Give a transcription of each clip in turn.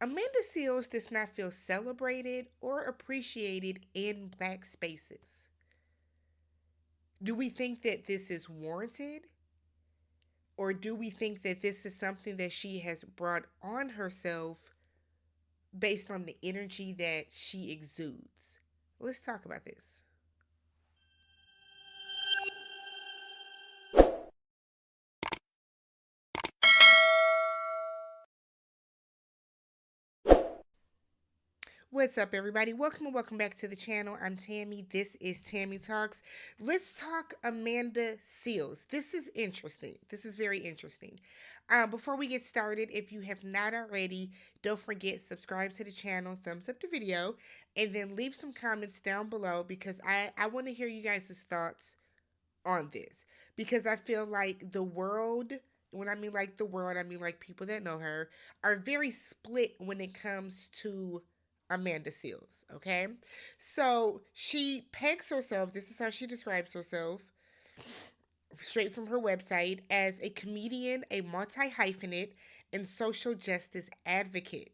Amanda Seals does not feel celebrated or appreciated in Black spaces. Do we think that this is warranted? Or do we think that this is something that she has brought on herself based on the energy that she exudes? Let's talk about this. What's up, everybody? Welcome and welcome back to the channel. I'm Tammy. This is Tammy Talks. Let's talk Amanda Seals. This is interesting. This is very interesting. Before we get started, if you have not already, don't forget subscribe to the channel, thumbs up the video, and then leave some comments down below because I want to hear you guys' thoughts on this because I feel like the world. When I mean like the world, I mean like people that know her are very split when it comes to Amanda Seals, okay? So she pegs herself, this is how she describes herself, straight from her website, as a comedian, a multi hyphenate, and social justice advocate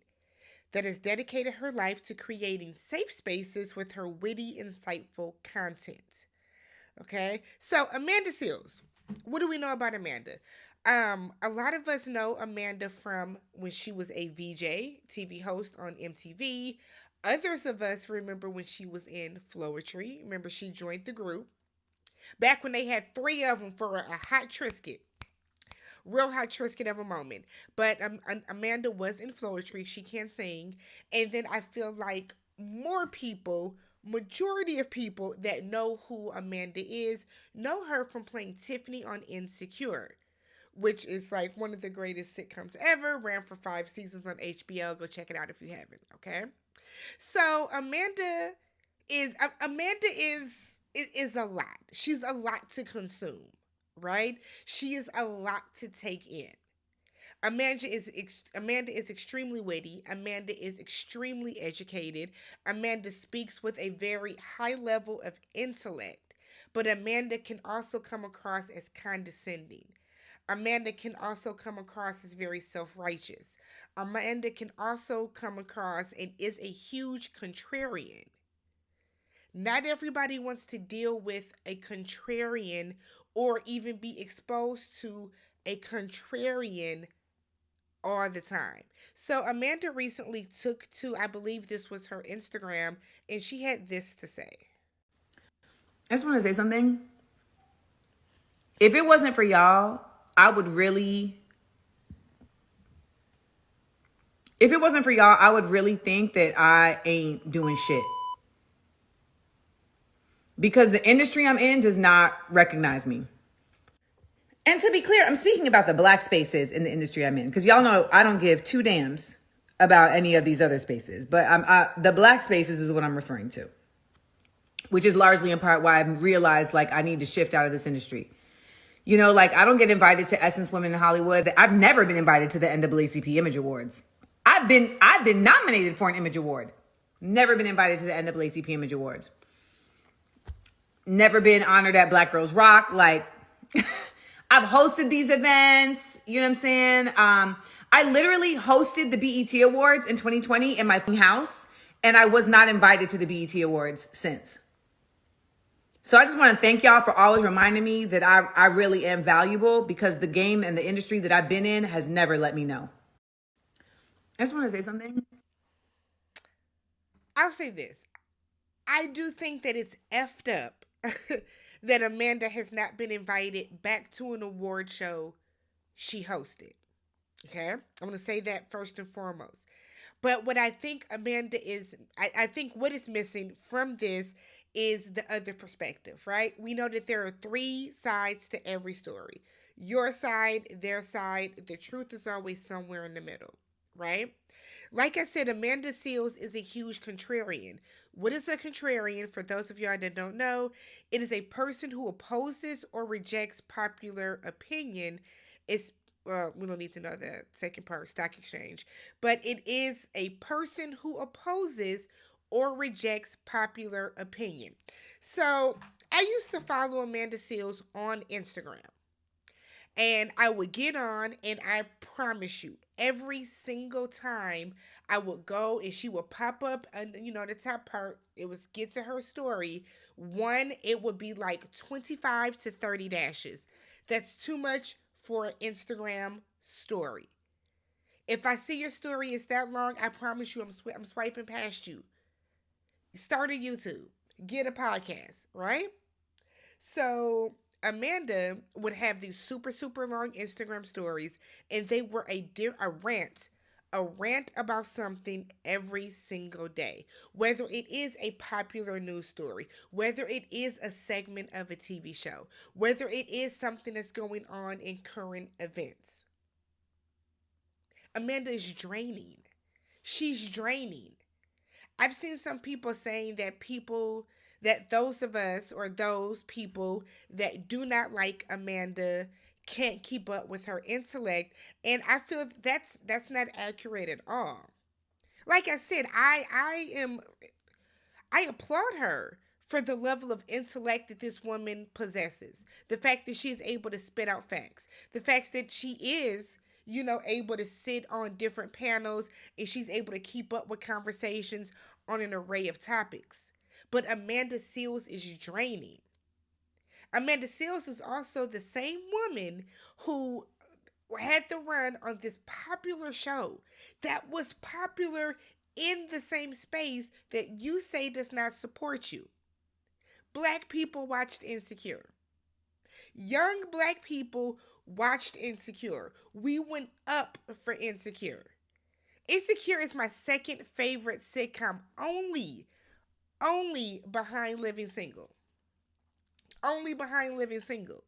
that has dedicated her life to creating safe spaces with her witty, insightful content. Okay? So, Amanda Seals. What do we know about Amanda? A lot of us know Amanda from when she was a VJ, TV host on MTV. Others of us remember when she was in Flowetry. Remember, she joined the group back when they had three of them for a hot Trisket. Real hot Trisket of a moment. But Amanda was in Flowetry. She can sing. And then I feel like more people, majority of people that know who Amanda is, know her from playing Tiffany on Insecure, which is like one of the greatest sitcoms ever. Ran for 5 seasons on HBO. Go check it out if you haven't. Okay. So Amanda is a lot. She's a lot to consume, right? She is a lot to take in. Amanda is extremely witty. Amanda is extremely educated. Amanda speaks with a very high level of intellect, but Amanda can also come across as condescending. Amanda can also come across as very self-righteous. Amanda can also come across and is a huge contrarian. Not everybody wants to deal with a contrarian or even be exposed to a contrarian all the time. So Amanda recently took to, I believe this was her Instagram, and she had this to say. I just want to say something. If it wasn't for y'all, I would really, if it wasn't for y'all, I would really think that I ain't doing shit. Because the industry I'm in does not recognize me. And to be clear, I'm speaking about the Black spaces in the industry I'm in. Because y'all know I don't give two damns about any of these other spaces. But the Black spaces is what I'm referring to. Which is largely in part why I've realized like I need to shift out of this industry. You know, like I don't get invited to Essence Women in Hollywood. I've never been invited to the NAACP Image Awards. I've been nominated for an Image Award. Never been invited to the NAACP Image Awards. Never been honored at Black Girls Rock. Like I've hosted these events. You know what I'm saying? I literally hosted the BET Awards in 2020 in my house, and I was not invited to the BET Awards since. So I just want to thank y'all for always reminding me that I really am valuable, because the game and the industry that I've been in has never let me know. I just want to say something. I'll say this. I do think that it's effed up that Amanda has not been invited back to an award show she hosted. Okay? I'm going to say that first and foremost. But what I think Amanda is, I think what is missing from this is the other perspective, right? We know that there are three sides to every story: your side, their side. The truth is always somewhere in the middle, right? Like I said, Amanda Seals is a huge contrarian. What is a contrarian? For those of y'all that don't know, it is a person who opposes or rejects popular opinion. It's well, we don't need to know the second part, stock exchange, but it is a person who opposes or rejects popular opinion. So I used to follow Amanda Seals on Instagram. And I would get on, and I promise you, every single time I would go and she would pop up, and the top part, it was get to her story. One, it would be like 25 to 30 dashes. That's too much for an Instagram story. If I see your story is that long, I promise you, I'm swiping past you. Start a YouTube, get a podcast, right? So Amanda would have these super super long Instagram stories, and they were a rant about something every single day. Whether it is a popular news story, whether it is a segment of a TV show, whether it is something that's going on in current events. Amanda is draining. She's draining. I've seen some people saying that those of us or those people that do not like Amanda can't keep up with her intellect, and I feel that's not accurate at all. Like I said, I applaud her for the level of intellect that this woman possesses. The fact that she is able to spit out facts. The fact that she is, able to sit on different panels and she's able to keep up with conversations on an array of topics. But Amanda Seals is draining. Amanda Seals is also the same woman who had to run on this popular show that was popular in the same space that you say does not support you. Black people watched Insecure. Young black people watched Insecure. We went up for Insecure. Insecure is my second favorite sitcom, only behind Living Single. Only behind Living Single.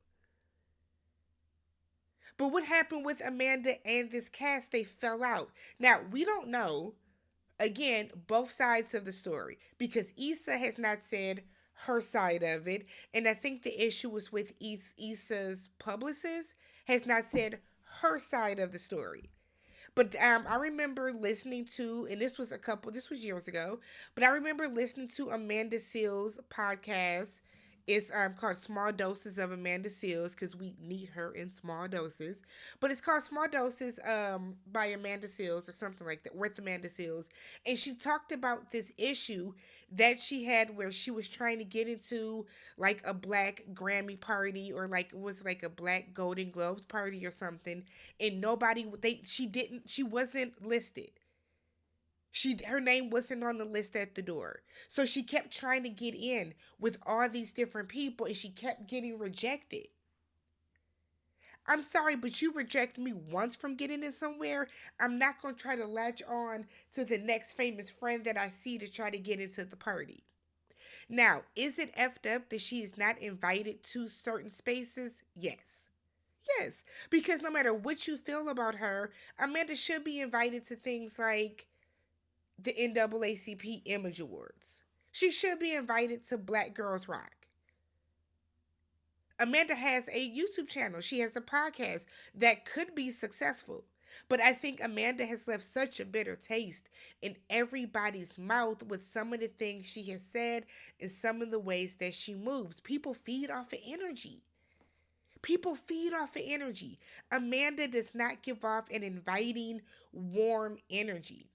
But what happened with Amanda and this cast? They fell out. Now, we don't know, again, both sides of the story because Issa has not said her side of it. And I think the issue was with Issa's publicist has not said her side of the story. But I remember listening to, and this was years ago, but I remember listening to Amanda Seals' podcast. It's called Small Doses of Amanda Seals because we need her in small doses. But it's called Small Doses by Amanda Seals or something like that, with Amanda Seals. And she talked about this issue that she had where she was trying to get into like a black Grammy party or like it was like a black Golden Globes party or something, and nobody she wasn't listed. Her name wasn't on the list at the door. So she kept trying to get in with all these different people and she kept getting rejected. I'm sorry, but you reject me once from getting in somewhere, I'm not going to try to latch on to the next famous friend that I see to try to get into the party. Now, is it effed up that she is not invited to certain spaces? Yes. Yes. Because no matter what you feel about her, Amanda should be invited to things like the NAACP Image Awards. She should be invited to Black Girls Rock. Amanda has a YouTube channel. She has a podcast that could be successful. But I think Amanda has left such a bitter taste in everybody's mouth with some of the things she has said and some of the ways that she moves. People feed off of energy. People feed off of energy. Amanda does not give off an inviting, warm energy.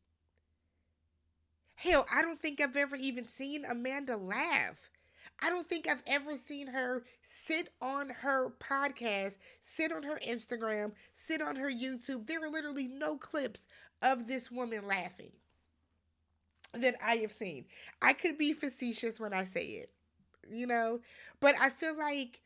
Hell, I don't think I've ever even seen Amanda laugh. I don't think I've ever seen her sit on her podcast, sit on her Instagram, sit on her YouTube. There are literally no clips of this woman laughing that I have seen. I could be facetious when I say it, you know, but I feel like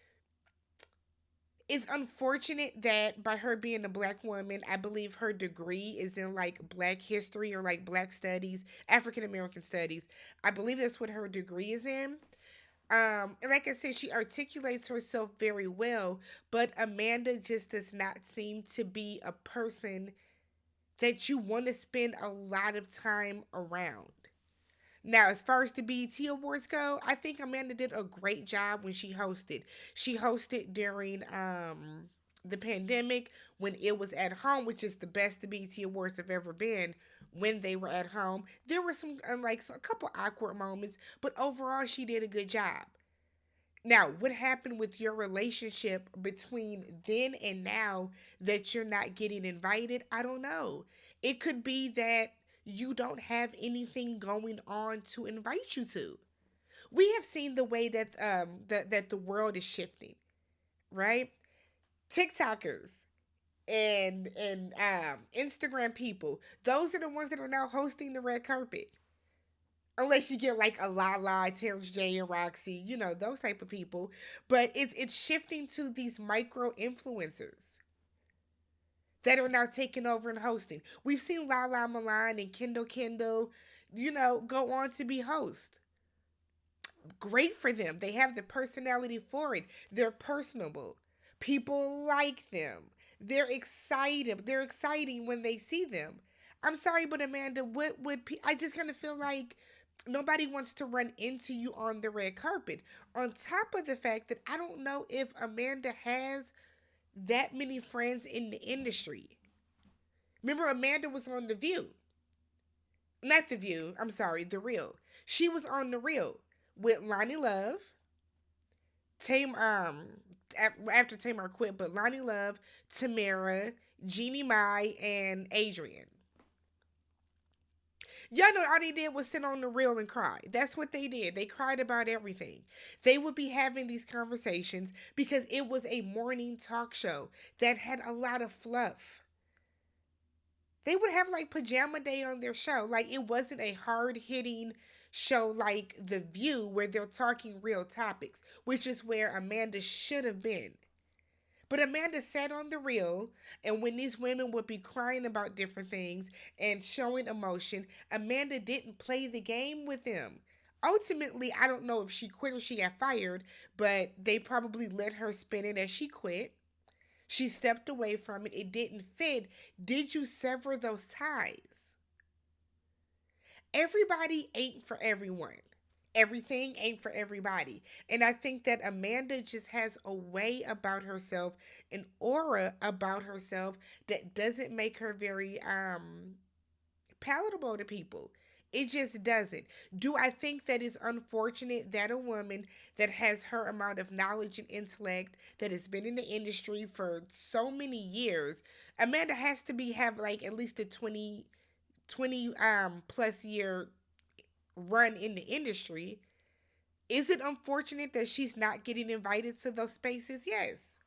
it's unfortunate that by her being a black woman, I believe her degree is in like black history or like black studies, African American studies. I believe that's what her degree is in. And like I said, she articulates herself very well, but Amanda just does not seem to be a person that you want to spend a lot of time around. Now, as far as the BET Awards go, I think Amanda did a great job when she hosted. She hosted during the pandemic when it was at home, which is the best the BET Awards have ever been when they were at home. There were some like a couple awkward moments, but overall she did a good job. Now, what happened with your relationship between then and now that you're not getting invited? I don't know. It could be that you don't have anything going on to invite you to. We have seen the way that the world is shifting, right? TikTokers and Instagram people, those are the ones that are now hosting the red carpet. Unless you get like a Lala, Terrence J, and Roxy, those type of people. But it's shifting to these micro influencers that are now taking over and hosting. We've seen Lala Milan and Kendall, go on to be host. Great for them. They have the personality for it. They're personable. People like them. They're excited. They're exciting when they see them. I'm sorry, but Amanda, what would I just kind of feel like nobody wants to run into you on the red carpet. On top of the fact that I don't know if Amanda has that many friends in the industry. Remember, Amanda was on The View. Not The View, I'm sorry, The Real. She was on The Real with Lonnie Love, after Tamar quit, but Lonnie Love, Tamara, Jeannie Mai, and Adrian. Y'all know all they did was sit on the reel and cry. That's what they did. They cried about everything. They would be having these conversations because it was a morning talk show that had a lot of fluff. They would have like pajama day on their show. Like it wasn't a hard hitting show like The View where they're talking real topics, which is where Amanda should have been. But Amanda sat on the reel, and when these women would be crying about different things and showing emotion, Amanda didn't play the game with them. Ultimately, I don't know if she quit or she got fired, but they probably let her spin it as she quit. She stepped away from it. It didn't fit. Did you sever those ties? Everybody ain't for everyone. Everything ain't for everybody. And I think that Amanda just has a way about herself, an aura about herself that doesn't make her very palatable to people. It just doesn't. Do I think that it's unfortunate that a woman that has her amount of knowledge and intellect that has been in the industry for so many years, Amanda has to be have like at least a 20 plus year run in the industry. Is it unfortunate that she's not getting invited to those spaces? Yes,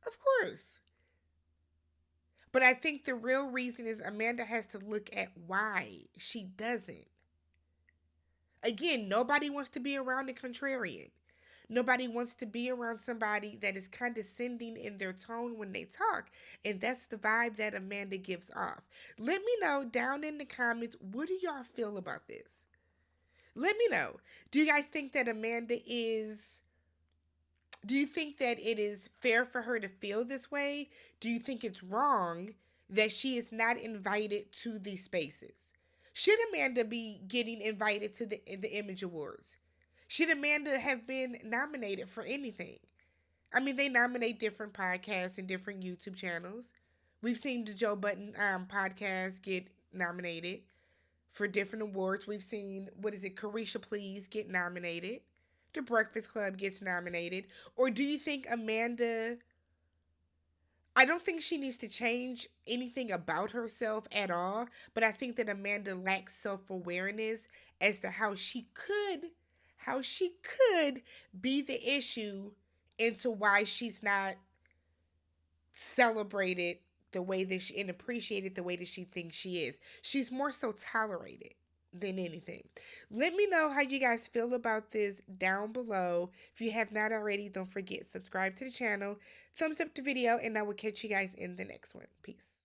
of course. But I think the real reason is Amanda has to look at why she doesn't. Again, nobody wants to be around a contrarian. Nobody wants to be around somebody that is condescending in their tone when they talk. And that's the vibe that Amanda gives off. Let me know down in the comments, what do y'all feel about this? Let me know. Do you guys think that Amanda is. Do you think that it is fair for her to feel this way? Do you think it's wrong that she is not invited to these spaces? Should Amanda be getting invited to the Image Awards? Should Amanda have been nominated for anything? I mean, they nominate different podcasts and different YouTube channels. We've seen the Joe Button podcast get nominated for different awards. We've seen, what is it, Carisha Please get nominated. The Breakfast Club gets nominated. Or do you think Amanda, I don't think she needs to change anything about herself at all, but I think that Amanda lacks self-awareness as to how she could be the issue into why she's not celebrated the way that she and appreciated the way that she thinks she is. She's more so tolerated than anything. Let me know how you guys feel about this down below. If you have not already, don't forget subscribe to the channel, thumbs up the video, and I will catch you guys in the next one. Peace.